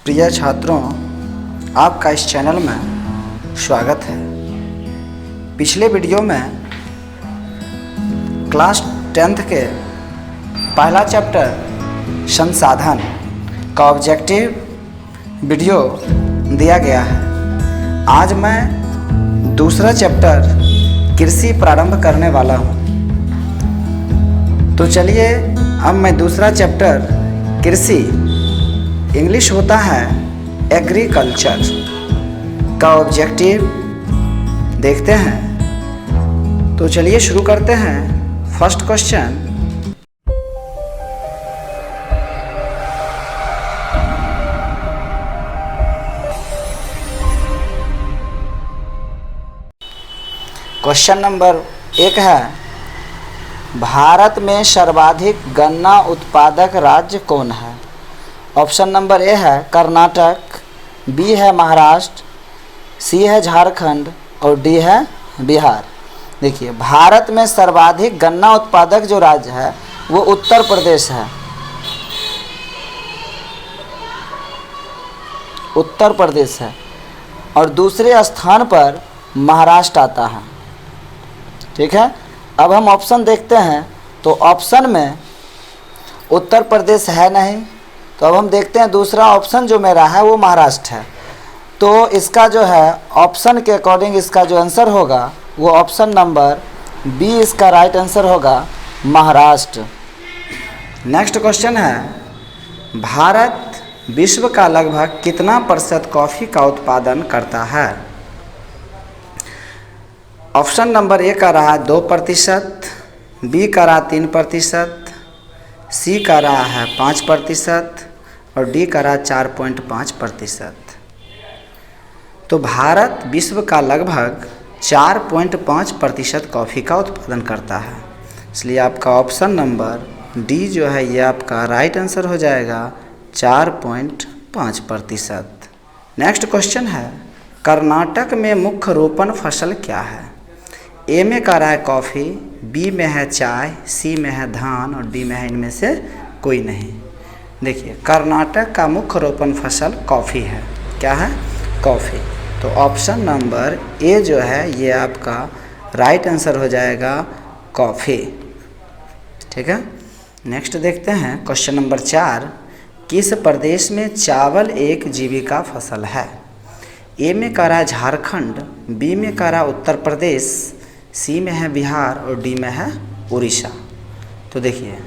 प्रिय छात्रों, आपका इस चैनल में स्वागत है। पिछले वीडियो में क्लास 10th के पहला चैप्टर संसाधन का ऑब्जेक्टिव वीडियो दिया गया है। आज मैं दूसरा चैप्टर कृषि प्रारंभ करने वाला हूँ। तो चलिए अब मैं दूसरा चैप्टर कृषि, इंग्लिश होता है एग्रीकल्चर, का ऑब्जेक्टिव देखते हैं। तो चलिए शुरू करते हैं। फर्स्ट क्वेश्चन, क्वेश्चन नंबर 1 है, भारत में सर्वाधिक गन्ना उत्पादक राज्य कौन है? ऑप्शन नंबर ए है कर्नाटक, बी है महाराष्ट्र, सी है झारखंड और डी है बिहार। देखिए, भारत में सर्वाधिक गन्ना उत्पादक जो राज्य है वो उत्तर प्रदेश है। उत्तर प्रदेश है और दूसरे स्थान पर महाराष्ट्र आता है। ठीक है, अब हम ऑप्शन देखते हैं। तो ऑप्शन में उत्तर प्रदेश है नहीं, तो अब हम देखते हैं दूसरा ऑप्शन जो मेरा है वो महाराष्ट्र है। तो इसका जो है ऑप्शन के अकॉर्डिंग इसका जो आंसर होगा वो ऑप्शन नंबर बी इसका राइट आंसर होगा, महाराष्ट्र। नेक्स्ट क्वेश्चन है, भारत विश्व का लगभग कितना प्रतिशत कॉफ़ी का उत्पादन करता है? ऑप्शन नंबर ए का रहा 2%, बी का रहा 3%, सी का रहा है 5% और डी का रहा 4.5%। तो भारत विश्व का लगभग 4.5% कॉफ़ी का उत्पादन करता है, इसलिए आपका ऑप्शन नंबर डी जो है ये आपका राइट आंसर हो जाएगा, 4.5%। नेक्स्ट क्वेश्चन है, कर्नाटक में मुख्य रोपण फसल क्या है? ए में का रहा है कॉफ़ी, बी में है चाय, सी में है धान और डी में है इनमें से कोई नहीं। देखिए, कर्नाटक का मुख्य रोपण फसल कॉफ़ी है। क्या है? कॉफ़ी। तो ऑप्शन नंबर ए जो है ये आपका राइट आंसर हो जाएगा, कॉफ़ी। ठीक है, नेक्स्ट देखते हैं क्वेश्चन नंबर 4, किस प्रदेश में चावल एक जीविका फसल है? ए में का रहा है झारखंड, बी में का रहा उत्तर प्रदेश, सी में है बिहार और डी में है उड़ीसा। तो देखिए,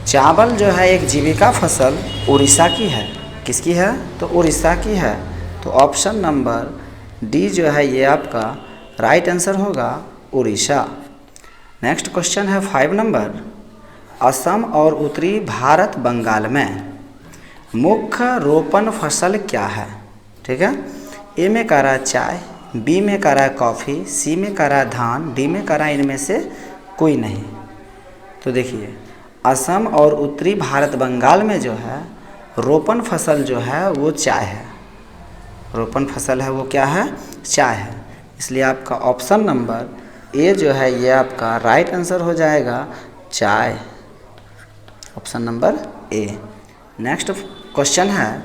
चावल जो है एक जीविका फसल उड़ीसा की है। किसकी है? तो उड़ीसा की है। तो ऑप्शन नंबर डी जो है ये आपका राइट आंसर होगा, उड़ीसा। नेक्स्ट क्वेश्चन है 5 नंबर, असम और उत्तरी भारत बंगाल में मुख्य रोपण फसल क्या है? ठीक है, ए में का रहा है चाय, बी में का रहा है कॉफ़ी, सी में का रहा है धान, डी में का रहा है इनमें से कोई नहीं। तो देखिए, असम और उत्तरी भारत बंगाल में जो है रोपण फसल जो है वो चाय है। रोपण फसल है वो क्या है? चाय है। इसलिए आपका ऑप्शन नंबर ए जो है ये आपका राइट आंसर हो जाएगा, चाय। Option number A. Next question है,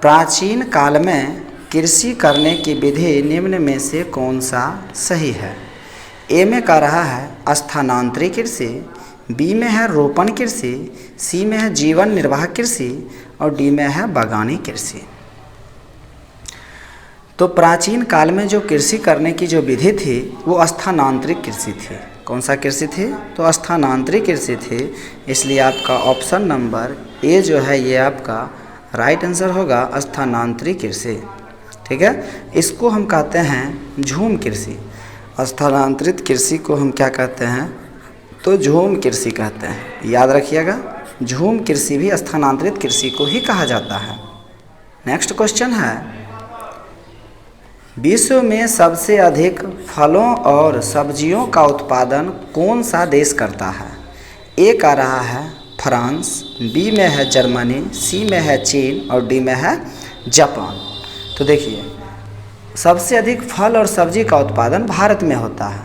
प्राचीन काल में कृषि करने की विधि निम्न में से कौन सा सही है? ए में का रहा है स्थानांतरी कृषि, बी में है रोपण कृषि, सी में है जीवन निर्वाह कृषि और डी में है बागानी कृषि। तो प्राचीन काल में जो कृषि करने की जो विधि थी वो स्थानांतरित कृषि थी। कौन सा कृषि थी? तो स्थानांतरित कृषि थी। इसलिए आपका ऑप्शन नंबर ए जो है ये आपका राइट आंसर होगा, स्थानांतरित कृषि। ठीक है, इसको हम कहते हैं झूम कृषि। स्थानांतरित कृषि को हम क्या कहते हैं? तो झूम कृषि कहते हैं। याद रखिएगा, झूम कृषि भी स्थानांतरित कृषि को ही कहा जाता है। नेक्स्ट क्वेश्चन है, विश्व में सबसे अधिक फलों और सब्जियों का उत्पादन कौन सा देश करता है? ए का रहा है फ्रांस, बी में है जर्मनी, सी में है चीन और डी में है जापान। तो देखिए, सबसे अधिक फल और सब्जी का उत्पादन भारत में होता है।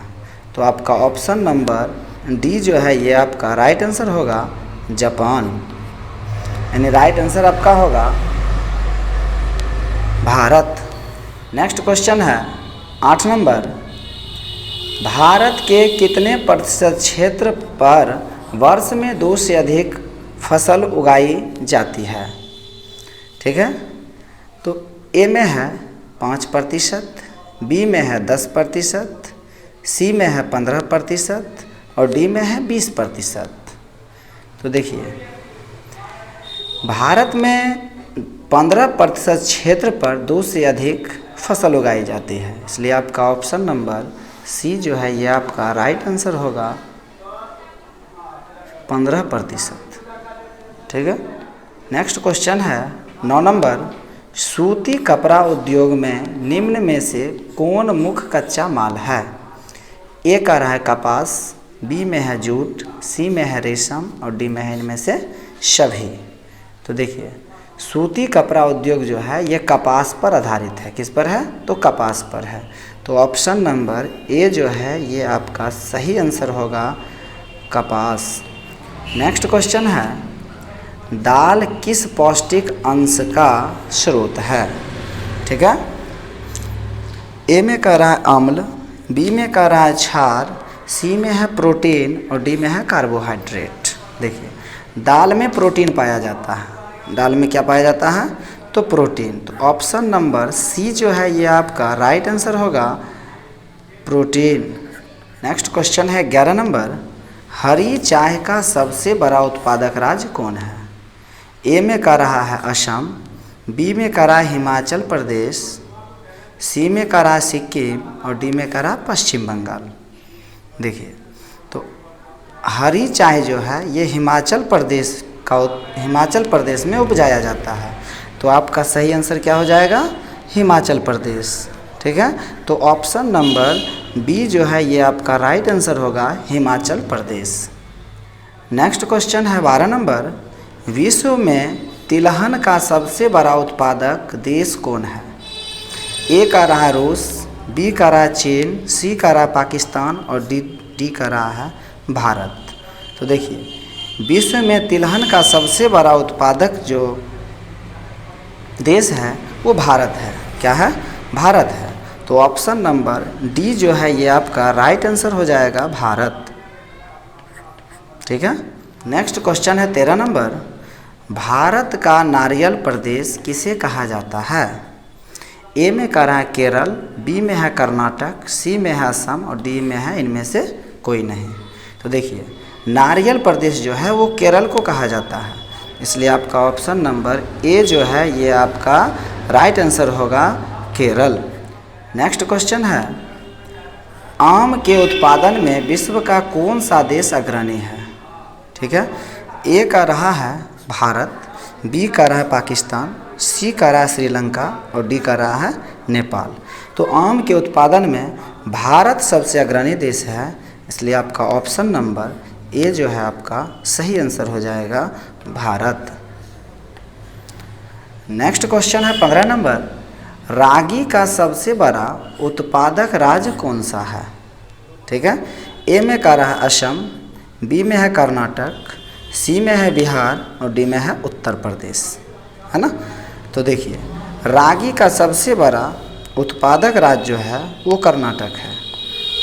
तो आपका ऑप्शन नंबर डी जो है ये आपका राइट आंसर होगा, जापान। यानी राइट आंसर आपका होगा भारत। नेक्स्ट क्वेश्चन है 8 नंबर, भारत के कितने प्रतिशत क्षेत्र पर वर्ष में 2 से अधिक फसल उगाई जाती है? ठीक है, तो ए में है 5%, बी में है 10%, सी में है 15% और डी में है 20%। तो देखिए, भारत में 15% क्षेत्र पर 2 से अधिक फसल उगाई जाती है, इसलिए आपका ऑप्शन नंबर सी जो है ये आपका राइट आंसर होगा, 15%। ठीक है। नेक्स्ट क्वेश्चन है 9 नंबर, सूती कपड़ा उद्योग में निम्न में से कौन मुख्य कच्चा माल है? ए का रहा है कपास, बी में है जूट, सी में है रेशम और डी में है इनमें से सभी। तो देखिए, सूती कपड़ा उद्योग जो है ये कपास पर आधारित है। किस पर है? तो कपास पर है। तो ऑप्शन नंबर ए जो है ये आपका सही आंसर होगा, कपास। नेक्स्ट क्वेश्चन है, दाल किस पौष्टिक अंश का स्रोत है? ठीक है, ए में कह रहा है अम्ल, बी में कह रहा है क्षार, सी में है प्रोटीन और डी में है कार्बोहाइड्रेट। देखिए, दाल में प्रोटीन पाया जाता है। दाल में क्या पाया जाता है? तो प्रोटीन। तो ऑप्शन नंबर सी जो है ये आपका राइट आंसर होगा, प्रोटीन। नेक्स्ट क्वेश्चन है 11 नंबर, हरी चाय का सबसे बड़ा उत्पादक राज्य कौन है? ए में कह रहा है असम, बी में कह रहा है हिमाचल प्रदेश, सी में कह रहा है सिक्किम और डी में कह रहा है पश्चिम बंगाल। देखिए, तो हरी चाय जो है ये हिमाचल प्रदेश में उपजाया जाता है। तो आपका सही आंसर क्या हो जाएगा? हिमाचल प्रदेश। ठीक है, तो ऑप्शन नंबर बी जो है ये आपका राइट आंसर होगा, हिमाचल प्रदेश। नेक्स्ट क्वेश्चन है 12 नंबर, विश्व में तिलहन का सबसे बड़ा उत्पादक देश कौन है? ए का रहा है रूस, बी का रहा है चीन, सी का रहा है पाकिस्तान और डी का रहा है भारत। तो देखिए, विश्व में तिलहन का सबसे बड़ा उत्पादक जो देश है वो भारत है। क्या है? भारत है। तो ऑप्शन नंबर डी जो है ये आपका राइट आंसर हो जाएगा, भारत। ठीक है। नेक्स्ट क्वेश्चन है 13 नंबर, भारत का नारियल प्रदेश किसे कहा जाता है? ए में कह रहा है केरल, बी में है कर्नाटक, सी में है असम और डी में है इनमें से कोई नहीं। तो देखिए, नारियल प्रदेश जो है वो केरल को कहा जाता है, इसलिए आपका ऑप्शन नंबर ए जो है ये आपका राइट आंसर होगा, केरल। नेक्स्ट क्वेश्चन है, आम के उत्पादन में विश्व का कौन सा देश अग्रणी है? ठीक है, ए का रहा है भारत, बी का रहा है पाकिस्तान, सी का रहा है श्रीलंका और डी का रहा है नेपाल। तो आम के उत्पादन में भारत सबसे अग्रणी देश है, इसलिए आपका ऑप्शन नंबर ए जो है आपका सही आंसर हो जाएगा, भारत। नेक्स्ट क्वेश्चन है 15 नंबर, रागी का सबसे बड़ा उत्पादक राज्य कौन सा है? ठीक है, ए में कह रहा है असम, बी में है कर्नाटक, सी में है बिहार और डी में है उत्तर प्रदेश, है ना। तो देखिए, रागी का सबसे बड़ा उत्पादक राज्य जो है वो कर्नाटक है।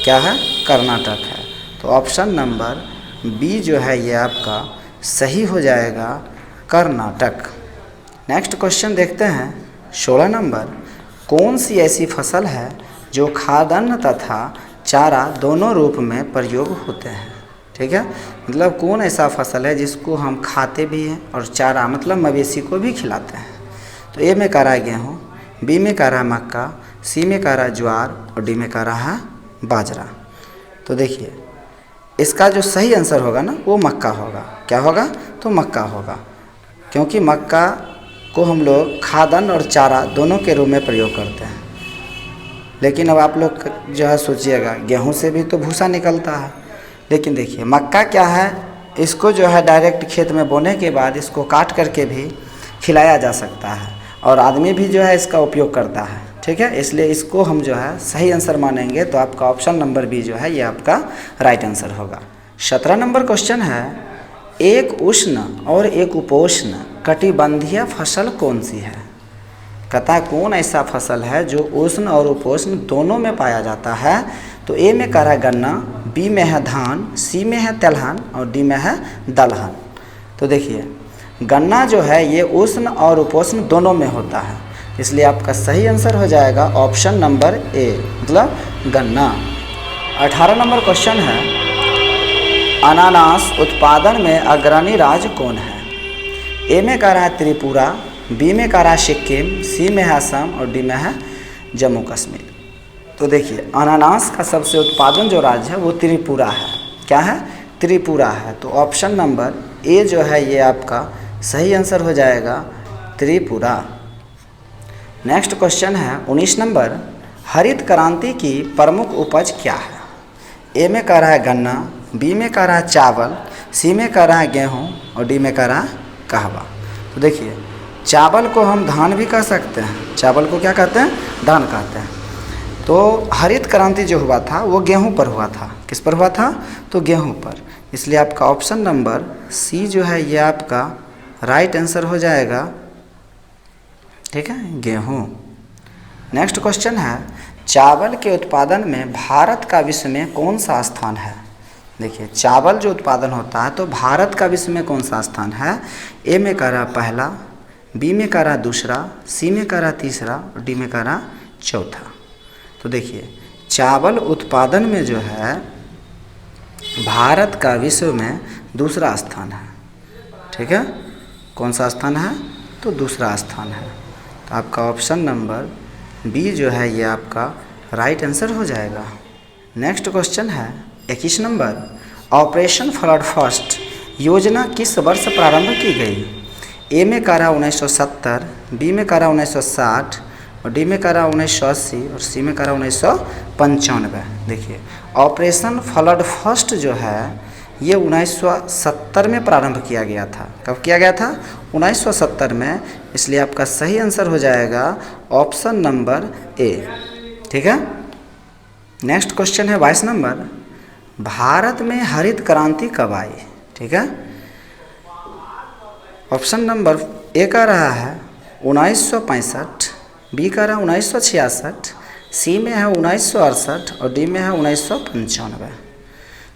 क्या है? कर्नाटक है। तो ऑप्शन नंबर बी जो है ये आपका सही हो जाएगा, कर्नाटक। नेक्स्ट क्वेश्चन देखते हैं 16 नंबर, कौन सी ऐसी फसल है जो खाद्यान्न तथा चारा दोनों रूप में प्रयोग होते हैं? ठीक है, मतलब कौन ऐसा फसल है जिसको हम खाते भी हैं और चारा मतलब मवेशी को भी खिलाते हैं? तो ए में कह रहा है गेहूँ, बी में कह रहा है मक्का, सी में कह रहा है ज्वार और डी में कह रहा है बाजरा। तो देखिए, इसका जो सही आंसर होगा ना वो मक्का होगा। क्या होगा? तो मक्का होगा, क्योंकि मक्का को हम लोग खाद्यान्न और चारा दोनों के रूप में प्रयोग करते हैं। लेकिन अब आप लोग जो है सोचिएगा, गेहूं से भी तो भूसा निकलता है, लेकिन देखिए मक्का क्या है, इसको जो है डायरेक्ट खेत में बोने के बाद इसको काट करके भी खिलाया जा सकता है और आदमी भी जो है इसका उपयोग करता है। ठीक है, इसलिए इसको हम जो है सही आंसर मानेंगे। तो आपका ऑप्शन नंबर बी जो है ये आपका राइट आंसर होगा। 17 नंबर क्वेश्चन है, एक उष्ण और एक उपोष्ण कटिबंधीय फसल कौन सी है? कहता है कौन ऐसा फसल है जो उष्ण और उपोष्ण दोनों में पाया जाता है। तो ए में कह रहा है गन्ना, बी में है धान, सी में है तिलहन और डी में है दलहन। तो देखिए गन्ना जो है ये उष्ण और उपोष्ण दोनों में होता है, इसलिए आपका सही आंसर हो जाएगा ऑप्शन नंबर ए, मतलब गन्ना। 18 नंबर क्वेश्चन है, अनानास उत्पादन में अग्रणी राज्य कौन है। ए में कह रहा है त्रिपुरा, बी में कह रहा है सिक्किम, सी में है असम और डी में है जम्मू कश्मीर। तो देखिए अनानास का सबसे उत्पादन जो राज्य है वो त्रिपुरा है। क्या है? त्रिपुरा है। तो ऑप्शन नंबर ए जो है ये आपका सही आंसर हो जाएगा त्रिपुरा। नेक्स्ट क्वेश्चन है 19 नंबर, हरित क्रांति की प्रमुख उपज क्या है। ए में कह रहा है गन्ना, बी में कह रहा है चावल, सी में कह रहा है गेहूँ और डी में कह रहा है कहवा। तो देखिए चावल को हम धान भी कह सकते हैं, चावल को क्या कहते हैं? धान कहते हैं। तो हरित क्रांति जो हुआ था वो गेहूं पर हुआ था। किस पर हुआ था? तो गेहूं पर। इसलिए आपका ऑप्शन नंबर सी जो है ये आपका राइट आंसर हो जाएगा। ठीक है, गेहूं। नेक्स्ट क्वेश्चन है, चावल के उत्पादन में भारत का विश्व में कौन सा स्थान है। देखिए चावल जो उत्पादन होता है तो भारत का विश्व में कौन सा स्थान है। ए में कह रहा पहला, बी में कह रहा दूसरा, सी में कह रहा तीसरा और डी में कह रहा चौथा। तो देखिए चावल उत्पादन में जो है भारत का विश्व में दूसरा स्थान है। ठीक है, कौन सा स्थान है? तो दूसरा स्थान है। तो आपका ऑप्शन नंबर बी जो है ये आपका राइट आंसर हो जाएगा। नेक्स्ट क्वेश्चन है 21 नंबर, ऑपरेशन फ्लड फर्स्ट योजना किस वर्ष प्रारंभ की गई। ए में कह रहा 1970, बी में कह रहा 1960 और डी में कह रहा 1980 और सी में कह रहा 1995। देखिए ऑपरेशन फ्लड फर्स्ट जो है ये 1970 में प्रारंभ किया गया था। कब किया गया था? 1970 में। इसलिए आपका सही आंसर हो जाएगा ऑप्शन नंबर ए। ठीक है, नेक्स्ट क्वेश्चन है 22 नंबर, भारत में हरित क्रांति कब आई। ठीक है, ऑप्शन नंबर ए कह रहा है 1965, बी कह रहा है 1966, सी में है 1968 और डी में है 1995।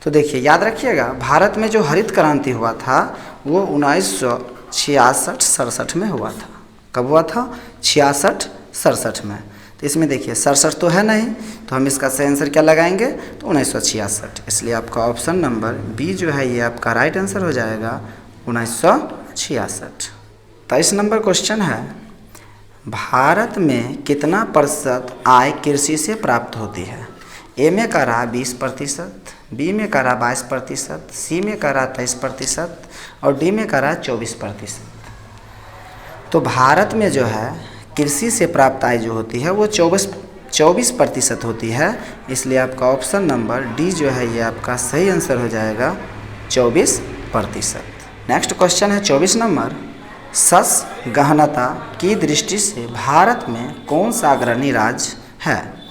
तो देखिए याद रखिएगा भारत में जो हरित क्रांति हुआ था वो 1966-67 में हुआ था। कब हुआ था? 66-67 में। तो इसमें देखिए 67 तो है नहीं, तो हम इसका सही आंसर क्या लगाएंगे? तो 1966। इसलिए आपका ऑप्शन नंबर बी जो है ये आपका राइट आंसर हो जाएगा 1966। 23 नंबर क्वेश्चन है, भारत में कितना प्रतिशत आय कृषि से प्राप्त होती है। ए में कह रहा 20%, बी में कह रहा 22%, सी में कह रहा 23% और डी में कह रहा 24%। तो भारत में जो है कृषि से प्राप्त आय जो होती है वो 24% होती है। इसलिए आपका ऑप्शन नंबर डी जो है ये आपका सही आंसर हो जाएगा 24%। नेक्स्ट क्वेश्चन है 24 नंबर, सस गहनता की दृष्टि से भारत में कौन सा अग्रणी राज्य है।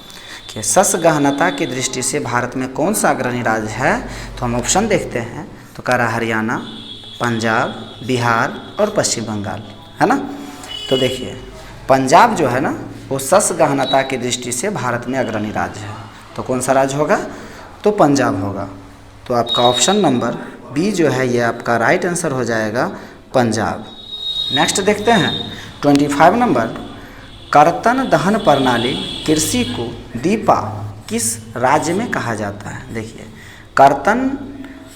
कि सस गहनता की दृष्टि से भारत में कौन सा अग्रणी राज्य है। तो हम ऑप्शन देखते हैं, तो कह रहा हरियाणा, पंजाब, बिहार और पश्चिम बंगाल, है ना। तो देखिए पंजाब जो है ना वो सस गहनता की दृष्टि से भारत में अग्रणी राज्य है। तो कौन सा राज्य होगा? तो पंजाब होगा। तो आपका ऑप्शन नंबर बी जो है ये आपका राइट आंसर हो जाएगा पंजाब। नेक्स्ट देखते हैं 25 नंबर, कर्तन दहन प्रणाली कृषि को दीपा किस राज्य में कहा जाता है। देखिए कर्तन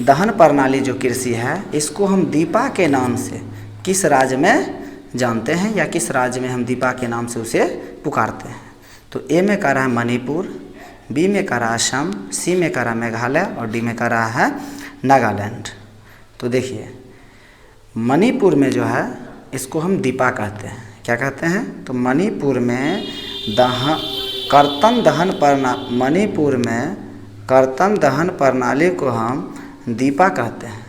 दहन प्रणाली जो कृषि है इसको हम दीपा के नाम से किस राज्य में जानते हैं या किस राज्य में हम दीपा के नाम से उसे पुकारते हैं। तो ए में कह रहा है मणिपुर, बी में कह रहा है असम, सी में कह रहा है मेघालय और डी में कह रहा है नागालैंड। तो देखिए मणिपुर में जो है इसको हम दीपा कहते हैं। क्या कहते हैं? तो मणिपुर में मणिपुर में कर्तन दहन प्रणाली को हम दीपा कहते हैं।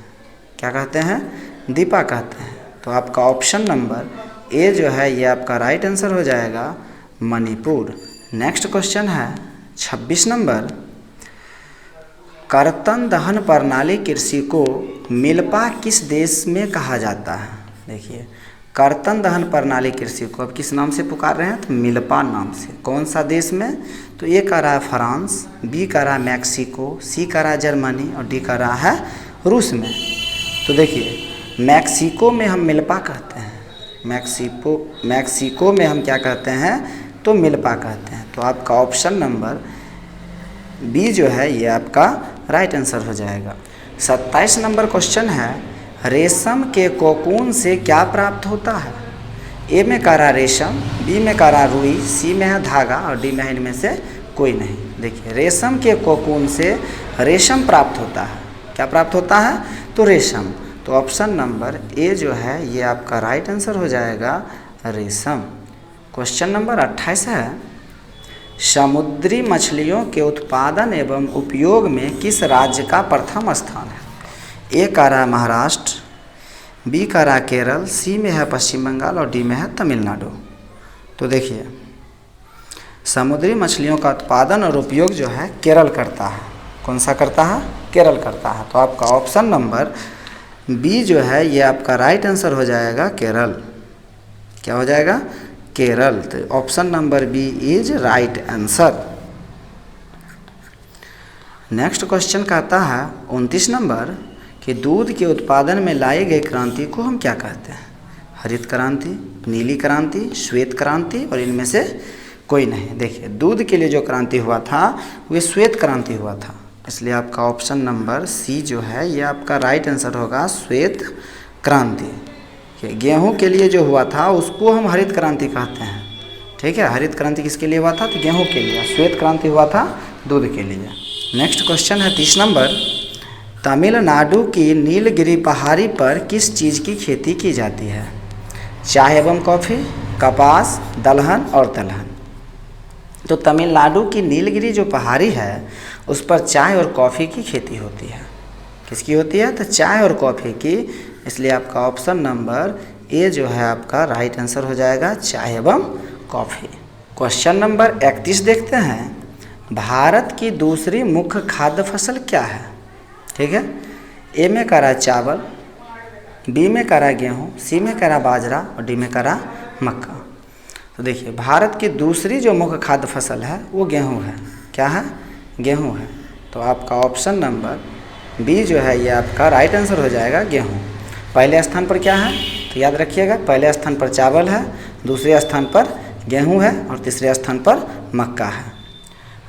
क्या कहते हैं? दीपा कहते हैं। तो आपका ऑप्शन नंबर ए जो है ये आपका राइट आंसर हो जाएगा मणिपुर। नेक्स्ट क्वेश्चन है 26 नंबर, कर्तन दहन प्रणाली कृषि को मिल्पा किस देश में कहा जाता है। देखिए कर्तन दहन प्रणाली कृषि को अब किस नाम से पुकार रहे हैं? तो मिल्पा नाम से। कौन सा देश में? तो ए कह रहा है फ्रांस, बी कह रहा है मैक्सिको, सी कह रहा है जर्मनी और डी कह रहा है रूस में। तो देखिए मैक्सिको में हम मिल्पा कहते हैं, मैक्सिको में हम क्या कहते हैं? तो मिल्पा कहते हैं। तो आपका ऑप्शन नंबर बी जो है ये आपका राइट आंसर हो जाएगा। 27 नंबर क्वेश्चन है, रेशम के कोकून से क्या प्राप्त होता है? ए में कह रहा रेशम, बी में कह रहा रुई, सी में है धागा और डी में है इनमें से कोई नहीं। देखिए रेशम के कोकून से रेशम प्राप्त होता है। क्या प्राप्त होता है? तो रेशम। तो ऑप्शन नंबर ए जो है ये आपका राइट आंसर हो जाएगा रेशम। क्वेश्चन नंबर 28 है, समुद्री मछलियों के उत्पादन एवं उपयोग में किस राज्य का प्रथम स्थान है? ए कह रहा है महाराष्ट्र, बी कह रहा है केरल, सी में है पश्चिम बंगाल और डी में है तमिलनाडु। तो देखिए समुद्री मछलियों का उत्पादन और उपयोग जो है केरल करता है। कौन सा करता है? केरल करता है। तो आपका ऑप्शन नंबर बी जो है ये आपका राइट आंसर हो जाएगा केरल। क्या हो जाएगा? केरल। तो option number B is right answer. Next question कहता है 29 नंबर कि दूध के उत्पादन में लाई गई क्रांति को हम क्या कहते हैं? हरित क्रांति, नीली क्रांति, श्वेत क्रांति और इनमें से कोई नहीं। देखिए दूध के लिए जो क्रांति हुआ था वो श्वेत क्रांति हुआ था, इसलिए आपका ऑप्शन नंबर सी जो है ये आपका राइट आंसर होगा, श्वेत क्रांति। गेहूं के लिए जो हुआ था उसको हम हरित क्रांति कहते हैं। ठीक है, हरित क्रांति किसके लिए हुआ था? तो गेहूं के लिए। श्वेत क्रांति हुआ था दूध के लिए। नेक्स्ट क्वेश्चन है 30 नंबर, तमिलनाडु की नीलगिरी पहाड़ी पर किस चीज़ की खेती की जाती है? चाय एवं कॉफ़ी, कपास, दलहन और दलहन। तो तमिलनाडु की नीलगिरी जो पहाड़ी है उस पर चाय और कॉफ़ी की खेती होती है। किसकी होती है? तो चाय और कॉफ़ी की, इसलिए आपका ऑप्शन नंबर ए जो है आपका राइट आंसर हो जाएगा, चाय एवं कॉफ़ी। क्वेश्चन नंबर 31 देखते हैं, भारत की दूसरी मुख्य खाद्य फसल क्या है? ठीक है, ए में कह रहा है चावल, बी में कह रहा है गेहूँ, सी में कह रहा है बाजरा और डी में कह रहा है मक्का। तो देखिए भारत की दूसरी जो मुख्य खाद्य फसल है वो गेहूँ है। क्या है? गेहूँ है। तो आपका ऑप्शन नंबर बी जो है ये आपका राइट आंसर हो जाएगा, गेहूँ। पहले स्थान पर क्या है? तो याद रखिएगा, पहले स्थान पर चावल है, दूसरे स्थान पर गेहूँ है और तीसरे स्थान पर मक्का है।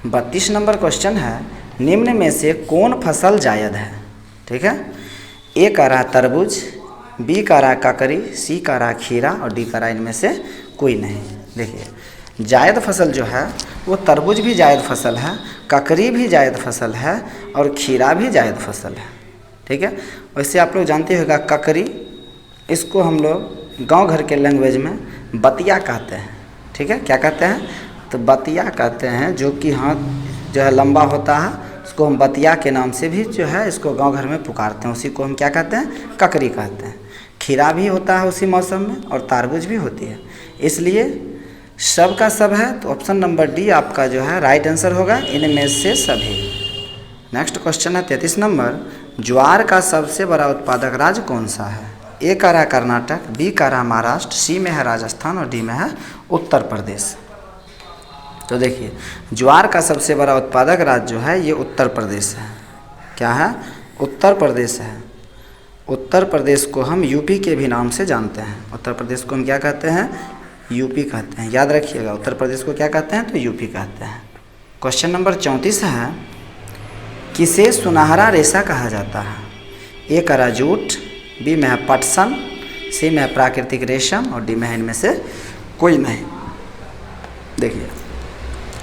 32 नंबर क्वेश्चन है, निम्न में से कौन फसल जायद है? ठीक है, ए कह रहा तरबूज, बी कह रहा ककड़ी, सी कह रहा खीरा और डी कह रहा इनमें से कोई नहीं। देखिए जायद फसल जो है वो तरबूज भी जायद फसल है, ककड़ी भी जायद फसल है और खीरा भी जायद फसल है। ठीक है, वैसे आप लोग जानते होगा ककड़ी, इसको हम लोग गांव घर के लैंग्वेज में बतिया कहते हैं। ठीक है, क्या कहते हैं? तो बतिया कहते हैं, जो कि हाथ जो है लंबा होता है उसको हम बतिया के नाम से भी जो है इसको गांव घर में पुकारते हैं। उसी को हम क्या कहते हैं? ककड़ी कहते हैं। खीरा भी होता है उसी मौसम में और तारबूज भी होती है, इसलिए सब का सब है। तो ऑप्शन नंबर डी आपका जो है राइट आंसर होगा, इनमें से सभी। नेक्स्ट क्वेश्चन है 33 नंबर, ज्वार का सबसे बड़ा उत्पादक राज्य कौन सा है? ए कह रहा कर्नाटक, बी कह रहा महाराष्ट्र, सी में है राजस्थान और डी में है उत्तर प्रदेश। तो देखिए ज्वार का सबसे बड़ा उत्पादक राज्य जो है ये उत्तर प्रदेश है। क्या है? उत्तर प्रदेश है। उत्तर प्रदेश को हम यूपी के भी नाम से जानते हैं। उत्तर प्रदेश को हम क्या कहते हैं? यूपी कहते हैं। याद रखिएगा, उत्तर प्रदेश को क्या कहते हैं? तो यूपी कहते हैं। क्वेश्चन नंबर 34 है, किसे सुनहरा रेशा कहा जाता है? ए कह रहा जूट, बी में है पटसन, सी में है प्राकृतिक रेशम और डी में है इनमें से कोई नहीं। देखिए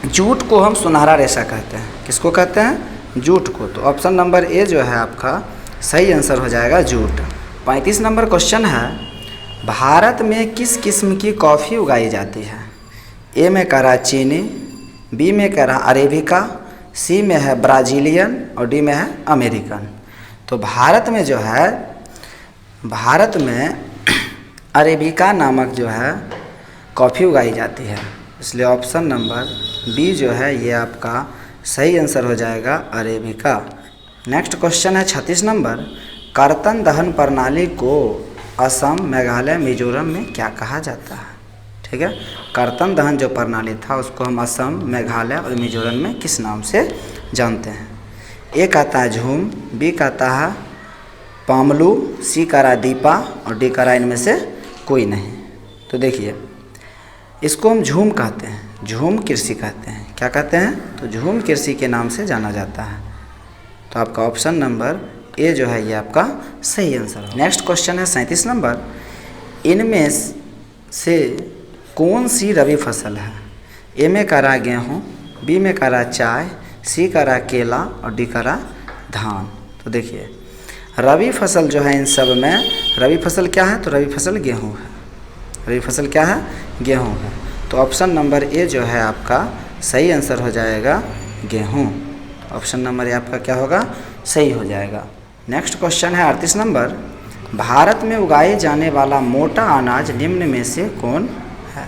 जूट को हम सुनहरा रेशा कहते हैं। किसको कहते हैं? जूट को। तो ऑप्शन नंबर ए जो है आपका सही आंसर हो जाएगा, जूट। 35 नंबर क्वेश्चन है, भारत में किस किस्म की कॉफ़ी उगाई जाती है? ए में कह रहा चीनी, बी में कह रहा अरेबिका, सी में है ब्राज़ीलियन और डी में है अमेरिकन। तो भारत में जो है, भारत में अरेबिका नामक जो है कॉफ़ी उगाई जाती है, इसलिए ऑप्शन नंबर बी जो है ये आपका सही आंसर हो जाएगा, अरेबिका। नेक्स्ट क्वेश्चन है 36 नंबर, कर्तन दहन प्रणाली को असम, मेघालय, मिजोरम में क्या कहा जाता है? ठीक है, कर्तन दहन जो प्रणाली था उसको हम असम, मेघालय और मिजोरम में किस नाम से जानते हैं? ए कहता है झूम, बी कहता है पामलू, सी कह रहा है दीपा और डी कह रहा है इनमें से कोई नहीं। तो देखिए इसको हम झूम कहते हैं, झूम कृषि कहते हैं। क्या कहते हैं? तो झूम कृषि के नाम से जाना जाता है। तो आपका ऑप्शन नंबर ए जो है ये आपका सही आंसर है। नेक्स्ट क्वेश्चन है 37 नंबर, इनमें से कौन सी रबी फसल है? ए में कह रहा है गेहूँ, बी में कह रहा है चाय, सी कह रहा है केला और डी कह रहा है धान। तो देखिए रबी फसल जो है इन सब में, रबी फसल क्या है? तो रबी फसल गेहूँ है। रबी फसल क्या है? गेहूँ है। तो ऑप्शन नंबर ए जो है आपका सही आंसर हो जाएगा गेहूँ। ऑप्शन नंबर ए आपका क्या होगा? सही हो जाएगा। नेक्स्ट क्वेश्चन है 38 नंबर, भारत में उगाए जाने वाला मोटा अनाज निम्न में से कौन है?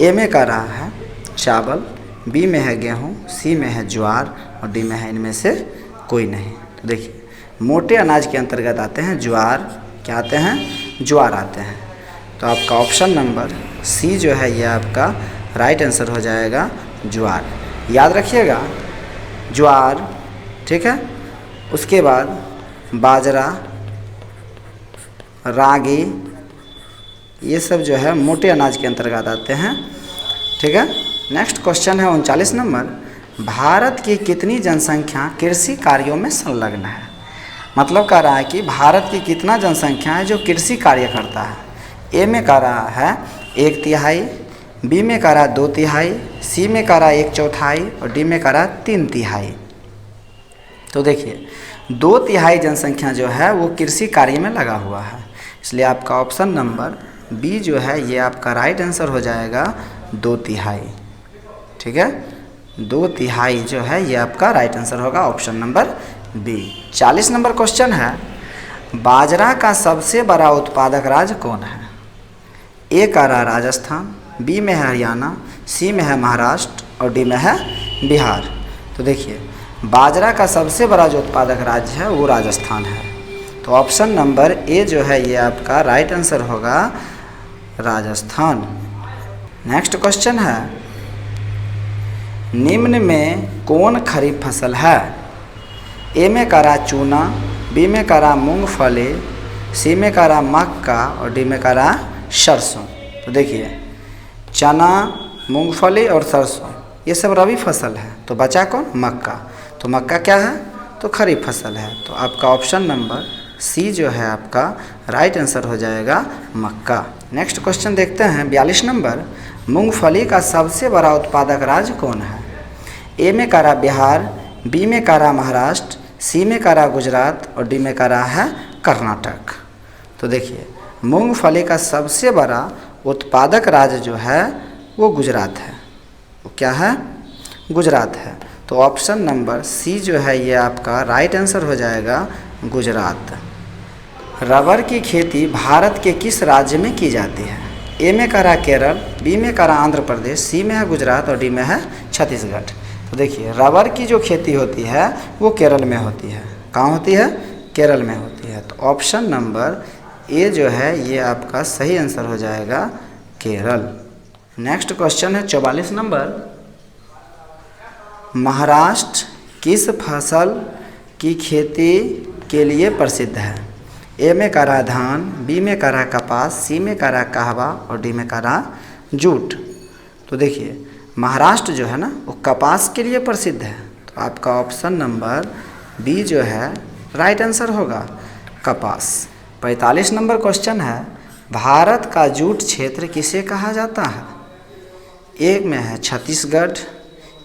ए में कह रहा है चावल, बी में है गेहूँ, सी में है ज्वार और डी में है इनमें से कोई नहीं। तो देखिए मोटे अनाज के अंतर्गत आते हैं ज्वार, क्या आते हैं? ज्वार आते हैं। तो आपका ऑप्शन नंबर सी जो है ये आपका राइट आंसर हो जाएगा ज्वार। याद रखिएगा ज्वार, ठीक है। उसके बाद बाजरा, रागी, ये सब जो है मोटे अनाज के अंतर्गत आते हैं, ठीक है। नेक्स्ट क्वेश्चन है 39 नंबर, भारत की कितनी जनसंख्या कृषि कार्यों में संलग्न है? मतलब कह रहा है कि भारत की कितना जनसंख्या है जो कृषि कार्य करता है। ए में कह रहा है 1/3, बी में कह रहा है 2/3, सी में कह रहा है 1/4 और डी में कह रहा है 3/3। तो देखिए 2/3 जनसंख्या जो है वो कृषि कार्य में लगा हुआ है, इसलिए आपका ऑप्शन नंबर बी जो है ये आपका राइट आंसर हो जाएगा 2/3, ठीक है। 2/3 जो है ये आपका राइट आंसर होगा option number B. 40 number question है, बाजरा का सबसे बड़ा उत्पादक राज्य कौन है? ए कह रहा है राजस्थान, बी में है हरियाणा, सी में है महाराष्ट्र और डी में है बिहार। तो देखिए बाजरा का सबसे बड़ा जो उत्पादक राज्य है वो राजस्थान है। तो ऑप्शन नंबर ए जो है ये आपका राइट आंसर होगा राजस्थान। नेक्स्ट क्वेश्चन है, निम्न में कौन खरीफ फसल है? ए में कह रहा चूना, बी में कह रहा मूंगफली, सी में कह रहा मक्का और डी में कह रहा सरसों। तो देखिए चना, मूंगफली और सरसों ये सब रबी फसल है, तो बचा कौन? मक्का। तो मक्का क्या है? तो खरीफ फसल है। तो आपका ऑप्शन नंबर सी जो है आपका राइट आंसर हो जाएगा मक्का। नेक्स्ट क्वेश्चन देखते हैं 42 नंबर, मूंगफली का सबसे बड़ा उत्पादक राज्य कौन है? ए में कह रहा बिहार, बी में कह रहा महाराष्ट्र, सी में कह रहा गुजरात और डी में कह रहा है कर्नाटक। तो देखिए मूंगफली का सबसे बड़ा उत्पादक राज्य जो है वो गुजरात है। वो क्या है? गुजरात है। तो ऑप्शन नंबर सी जो है ये आपका राइट आंसर हो जाएगा गुजरात। रबर की खेती भारत के किस राज्य में की जाती है? ए में कह रहा केरल, बी में कह रहा आंध्र प्रदेश, सी में है गुजरात और डी में है छत्तीसगढ़। तो देखिए रबर की जो खेती होती है वो केरल में होती है। कहाँ होती है? केरल में होती है। तो ऑप्शन नंबर ए जो है ये आपका सही आंसर हो जाएगा केरल। नेक्स्ट क्वेश्चन है 44 नंबर, महाराष्ट्र किस फसल की खेती के लिए प्रसिद्ध है? ए में कह रहा धान, बी में कह रहा कपास, सी में कह रहा कहवा और डी में कह रहा जूट। तो देखिए महाराष्ट्र जो है ना वो कपास के लिए प्रसिद्ध है। तो आपका ऑप्शन नंबर बी जो है राइट आंसर होगा कपास। 45 नंबर क्वेश्चन है, भारत का जूट क्षेत्र किसे कहा जाता है? ए में है छत्तीसगढ़,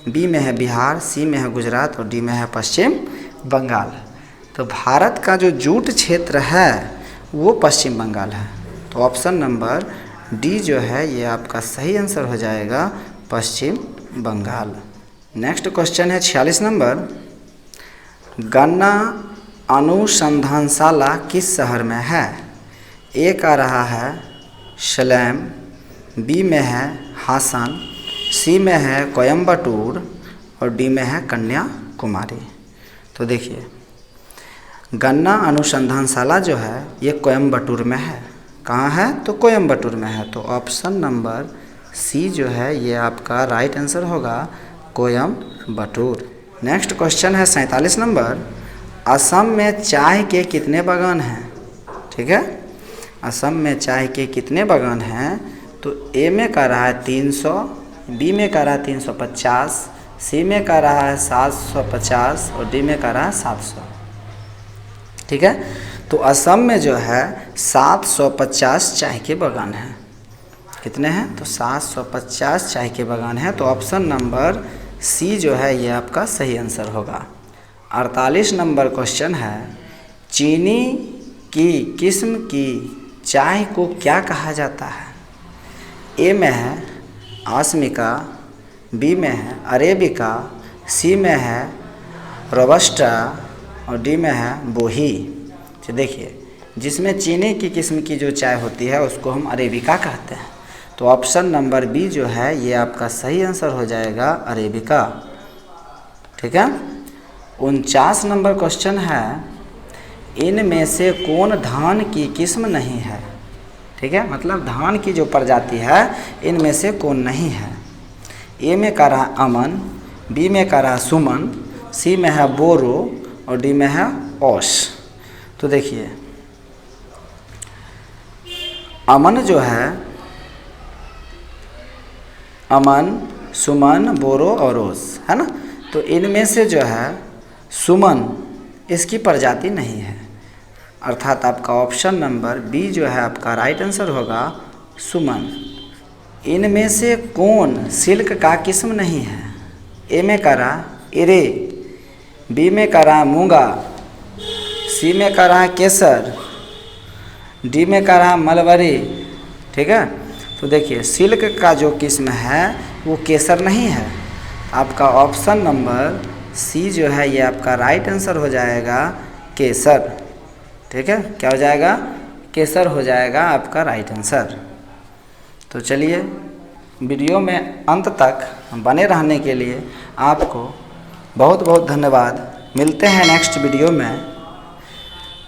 बी में है बिहार, सी में है गुजरात और डी में है पश्चिम बंगाल। तो भारत का जो जूट क्षेत्र है वो पश्चिम बंगाल है। तो ऑप्शन नंबर डी जो है ये आपका सही आंसर हो जाएगा पश्चिम बंगाल। नेक्स्ट क्वेश्चन है 46 नंबर, गन्ना अनुसंधानशाला किस शहर में है? ए का रहा है सलेम, बी में है हासन, सी में है कोयम्बटूर और डी में है कन्याकुमारी। तो देखिए गन्ना अनुसंधानशाला जो है ये कोयम्बटूर में है। कहाँ है? तो कोयम्बटूर में है। तो ऑप्शन नंबर सी जो है ये आपका राइट आंसर होगा, कोयम्बटूर। नेक्स्ट क्वेश्चन है 47 नंबर। असम में चाय के कितने बागान हैं? ठीक है, असम में चाय के कितने बागान हैं? तो ए में कह रहा है 300, बी में कह रहा है 350, सी में कह रहा है 750 और डी में कह रहा है 700। ठीक है, तो असम में जो है 750 चाय के बागान हैं। कितने हैं? तो 750 चाय के बागान हैं। तो ऑप्शन नंबर सी जो है ये आपका सही आंसर होगा। 48 नंबर क्वेश्चन है, चीनी की किस्म की चाय को क्या कहा जाता है? ए में है आसमिका, बी में है अरेबिका, सी में है रोबस्टा और डी में है बोही। तो देखिए, जिसमें चीनी की किस्म की जो चाय होती है उसको हम अरेबिका कहते हैं। तो ऑप्शन नंबर बी जो है ये आपका सही आंसर हो जाएगा, अरेबिका। ठीक है, 49 नंबर क्वेश्चन है, इनमें से कौन धान की किस्म नहीं है? ठीक है, मतलब धान की जो प्रजाति है इनमें से कौन नहीं है? ए में कह रहा है अमन, बी में कह रहा है सुमन, सी में है बोरो और डी में है ओश। तो देखिए, अमन जो है, अमन, सुमन, बोरो और ओश है ना। तो इनमें से जो है सुमन इसकी प्रजाति नहीं है, अर्थात आपका ऑप्शन नंबर बी जो है आपका राइट आंसर होगा, सुमन। इनमें से कौन सिल्क का किस्म नहीं है? ए में कह रहा इरे, बी में कह रहा मूंगा, सी में कह रहा केसर, डी में कह रहा मलबरी। ठीक है, तो देखिए सिल्क का जो किस्म है वो केसर नहीं है। आपका ऑप्शन नंबर सी जो है ये आपका राइट आंसर हो जाएगा, केसर। ठीक है, क्या हो जाएगा? केसर हो जाएगा आपका राइट आंसर। तो चलिए, वीडियो में अंत तक बने रहने के लिए आपको बहुत बहुत धन्यवाद। मिलते हैं नेक्स्ट वीडियो में।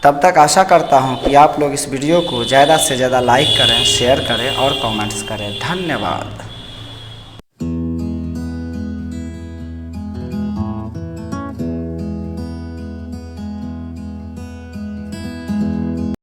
तब तक आशा करता हूँ कि आप लोग इस वीडियो को ज़्यादा से ज़्यादा लाइक करें, शेयर करें और कमेंट्स करें। धन्यवाद।